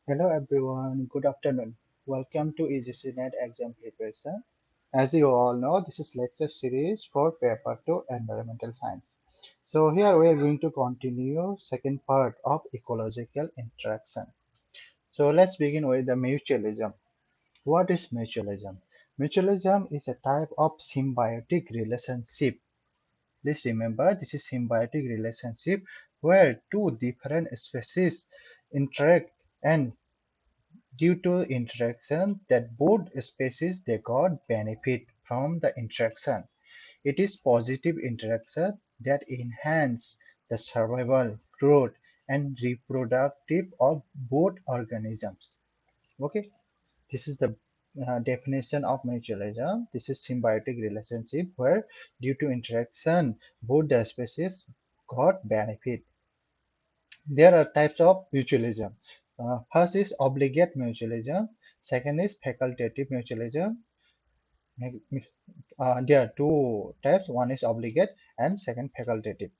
Hello everyone, good afternoon. Welcome to UGC NET exam preparation. As you all know, this is lecture series for paper 2 Environmental Science. So here we are going to continue second part of ecological interaction. So let's begin with the mutualism. What is mutualism? Mutualism is a type of symbiotic relationship. Please remember this is symbiotic relationship where two different species interact and due to interaction that both species they got benefit from the interaction. It is positive interaction that enhance the survival, growth, and reproductive of both organisms. Okay, this is the definition of mutualism. This is symbiotic relationship where due to interaction both the species got benefit. There are types of mutualism. First is obligate mutualism. Second is facultative mutualism. There are two types. One is obligate and second facultative.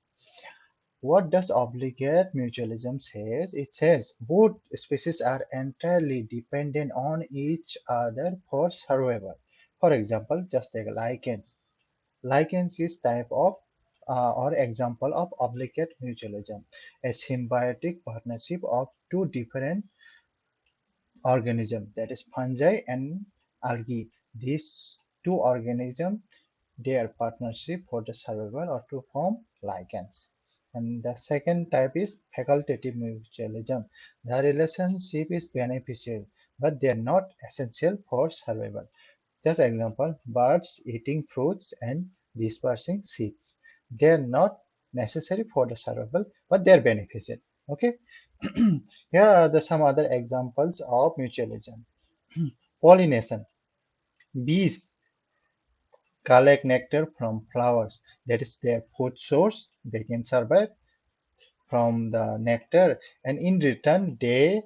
What does obligate mutualism says? It says both species are entirely dependent on each other for survival. For example, just take lichens. Lichens is type of or example of obligate mutualism, a symbiotic partnership of two different organisms, that is fungi and algae. These two organisms, their partnership for the survival or to form lichens. And the second type is facultative mutualism. The relationship is beneficial, but they are not essential for survival. Just example, birds eating fruits and dispersing seeds. They are not necessary for the survival, but they are beneficial. Okay. Here are some other examples of mutualism. Pollination. Bees collect nectar from flowers. That is their food source. They can survive from the nectar, and in return, they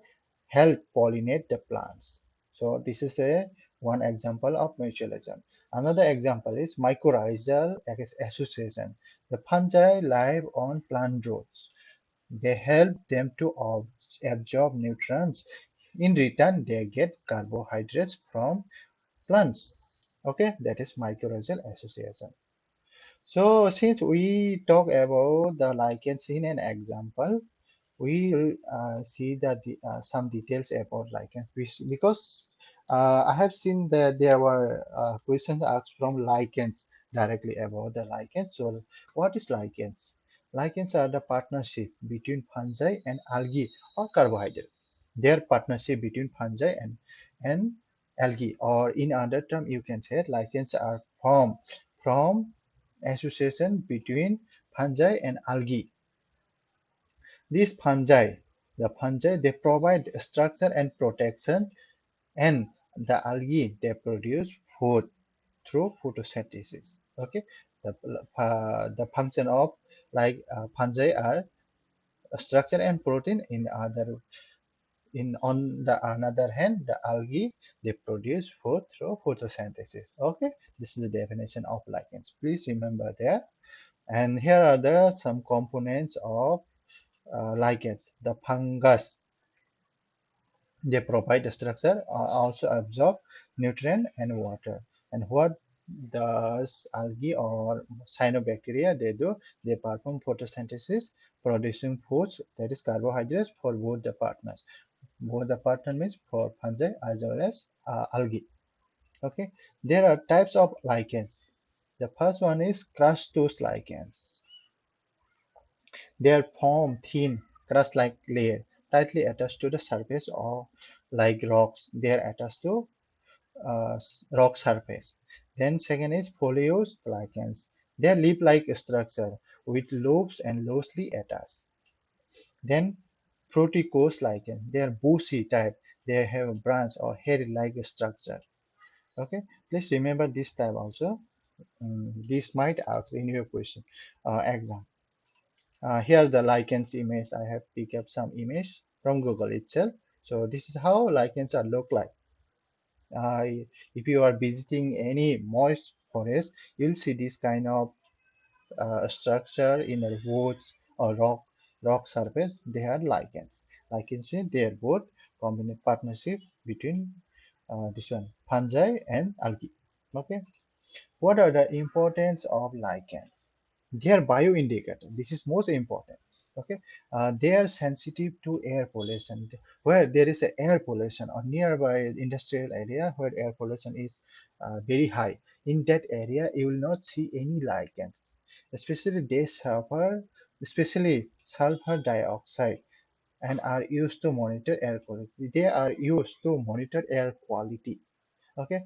help pollinate the plants. So this is a one example of mutualism. Another example is mycorrhizal association. The fungi live on plant roots. They help them to absorb nutrients. In return, they get carbohydrates from plants. Okay, that is mycorrhizal association. So since we talk about the lichens in an example, we will see that some details about lichens because I have seen that there were questions asked from lichens directly about the lichens. So what is lichens? Lichens are the partnership between fungi and algae or carbohydrate. Their partnership between fungi and algae, or in other term, you can say lichens are formed from association between fungi and algae. These fungi, they provide structure and protection, and the algae they produce food through photosynthesis. Okay, the function of fungi are structure and protein. In on the another hand, the algae they produce food through photosynthesis. Okay, this is the definition of lichens. Please remember that. And here are the some components of lichens. The fungus, they provide the structure, also absorb nutrient and water. And what does algae or cyanobacteria they do? They perform photosynthesis, producing foods, that is carbohydrates, for both the partners. Both the partner means for fungi as well as algae. Okay, there are types of lichens. The first one is crustose lichens. They form thin, crust-like layer tightly attached to the surface or like rocks. They are attached to rock surface. Then second is foliose lichens. They are leaf-like structure with lobes and loosely attached. Then fruticose lichen. They are bushy type. They have a branch or hairy-like structure. Okay, please remember this type also. This might ask in your question exam. Here the lichens image. I have picked up some image from Google itself. So this is how lichens are look like. Uh, if you are visiting any moist forest, you'll see this kind of structure in the woods or rock surface. They are lichens. Lichens they are both combined partnership between this one fungi and algae. Okay, what are the importance of lichens? They are bioindicator. This is most important. Okay, they are sensitive to air pollution. Where there is a air pollution or nearby industrial area where air pollution is very high, in that area you will not see any lichens. Especially especially sulfur dioxide, and are used to monitor air quality. They are used to monitor air quality. Okay,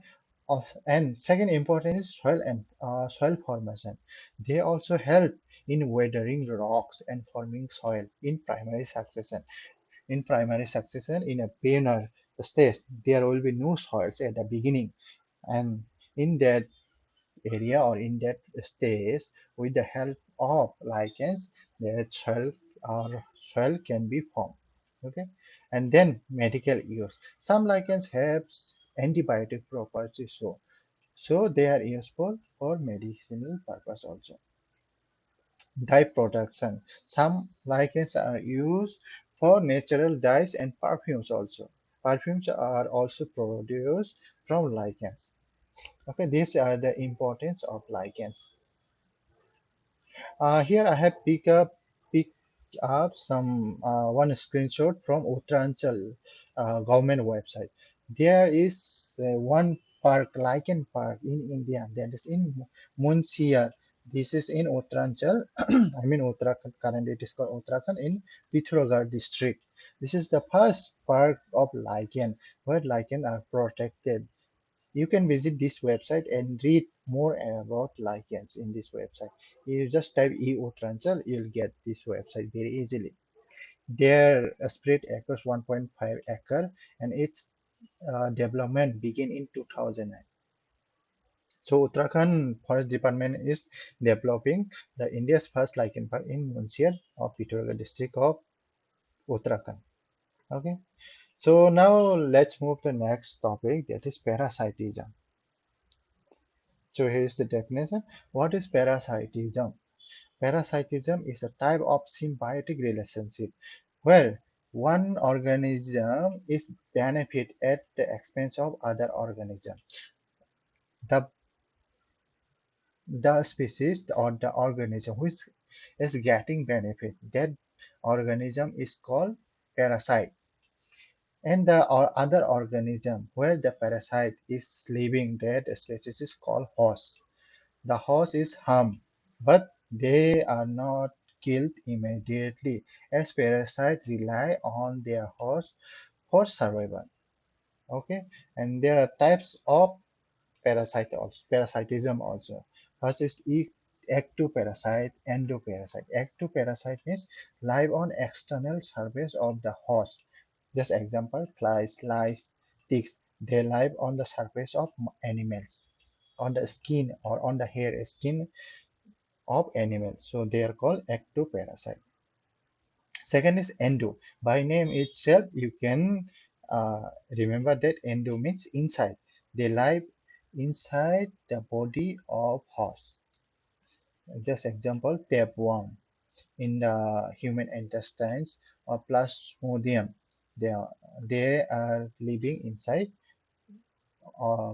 and second important is soil and soil formation. They also help in weathering rocks and forming soil in primary succession. In primary succession, in a beginner stage, there will be no soils at the beginning, and in that area or in that stage, with the help of lichens, that soil can be formed. Okay, and then medical use. Some lichens have antibiotic properties, so they are useful for medicinal purpose also. Dye production. Some lichens are used for natural dyes and perfumes also. Perfumes are also produced from lichens. Okay, these are the importance of lichens. Here I have picked up some one screenshot from Uttaranchal government website. There is one park, lichen park in India, that is in Munsia. This is in Uttaranchal. I mean Uttarakhand. Currently, it is called Uttarakhand in Pithoragarh district. This is the first park of lichen where lichen are protected. You can visit this website and read more about lichens in this website. You just type EU Tranchal, you'll get this website very easily. Their spread across 1.5 acre, and its development began in 2009. So Uttarakhand Forest Department is developing the India's first lichen park in Munsir of Pithoragarh district of Uttarakhand. Okay. So now let's move to the next topic, that is parasitism. So here is the definition. What is parasitism? Parasitism is a type of symbiotic relationship where one organism is benefit at the expense of other organism. The, the species or the organism which is getting benefit, that organism is called parasite. And the other organism where the parasite is living, that species is called host. The host is harmed, but they are not killed immediately, as parasites rely on their host for survival. Okay, and there are types of parasitism also. First is ectoparasite, endoparasite. Ectoparasite means live on external surface of the host. Just example, flies, lice, ticks. They live on the surface of animals, on the skin or on the hair skin of animals. So they are called ectoparasite. Second is endo. By name itself, you can remember that endo means inside. They live inside the body of horse. Just example, tapeworm in the human intestines or plasmodium. They are living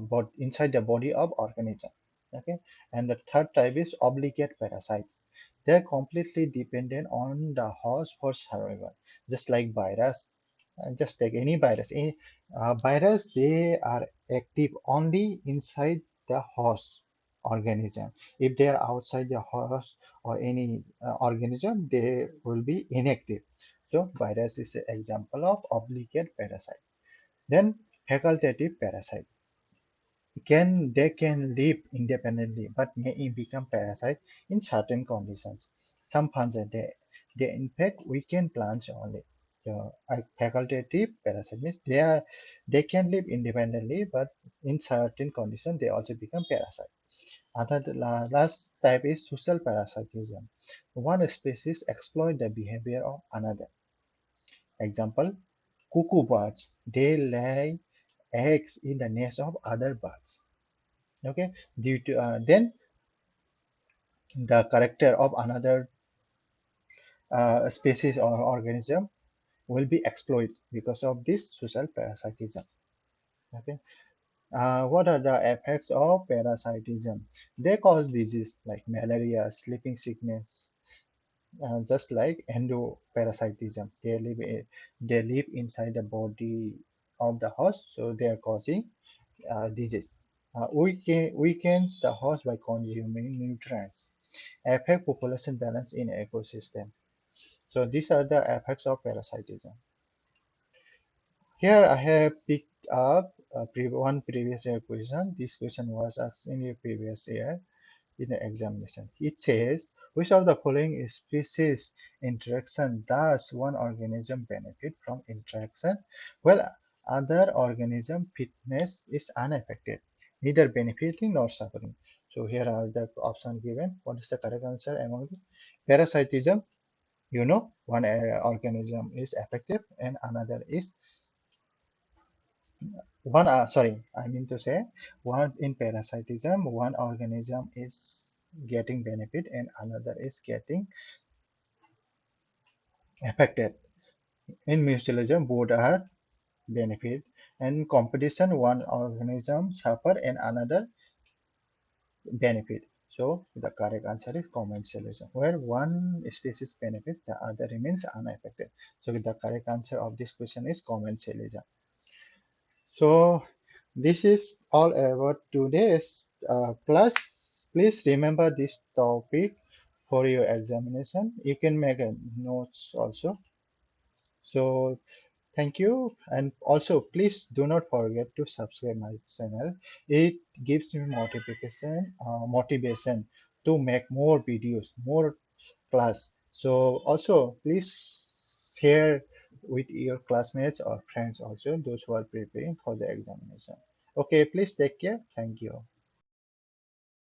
but inside the body of organism. Okay, and the third type is obligate parasites. They're completely dependent on the host for survival, just like virus. Just take any virus. Any virus, they are active only inside the host organism. If they are outside the host or any organism, they will be inactive. So virus is an example of obligate parasite. Then facultative parasite. They can live independently but may become parasite in certain conditions. Some fungi they infect weakened plants only. So, facultative parasite means they can live independently, but in certain conditions they also become parasite. Last type is social parasitism. One species exploit the behavior of another. Example, cuckoo birds. They lay eggs in the nest of other birds. Okay, due to then the character of another species or organism, will be exploited because of this social parasitism. Okay. What are the effects of parasitism? They cause disease like malaria, sleeping sickness, just like endoparasitism. They live inside the body of the host, so they are causing disease. Weakens the host by consuming nutrients. Affect population balance in ecosystem. So these are the effects of parasitism. Here I have picked up one previous year question. This question was asked in the previous year in the examination. It says, which of the following species interaction does one organism benefit from interaction? Well, other organism fitness is unaffected, neither benefiting nor suffering. So here are the options given. What is the correct answer among the parasitism? One organism is effective and another is one. Sorry, I mean to say, one in parasitism, one organism is getting benefit and another is getting affected. In mutualism, both are benefit. And competition, one organism suffer and another benefit. So the correct answer is commensalism, where one species benefits, the other remains unaffected. So the correct answer of this question is commensalism. So this is all about today's class. Please remember this topic for your examination. You can make a notes also. So thank you, and also please do not forget to subscribe my channel. It gives me motivation to make more videos, more class. So also please share with your classmates or friends also, those who are preparing for the examination. Okay, please take care. Thank you.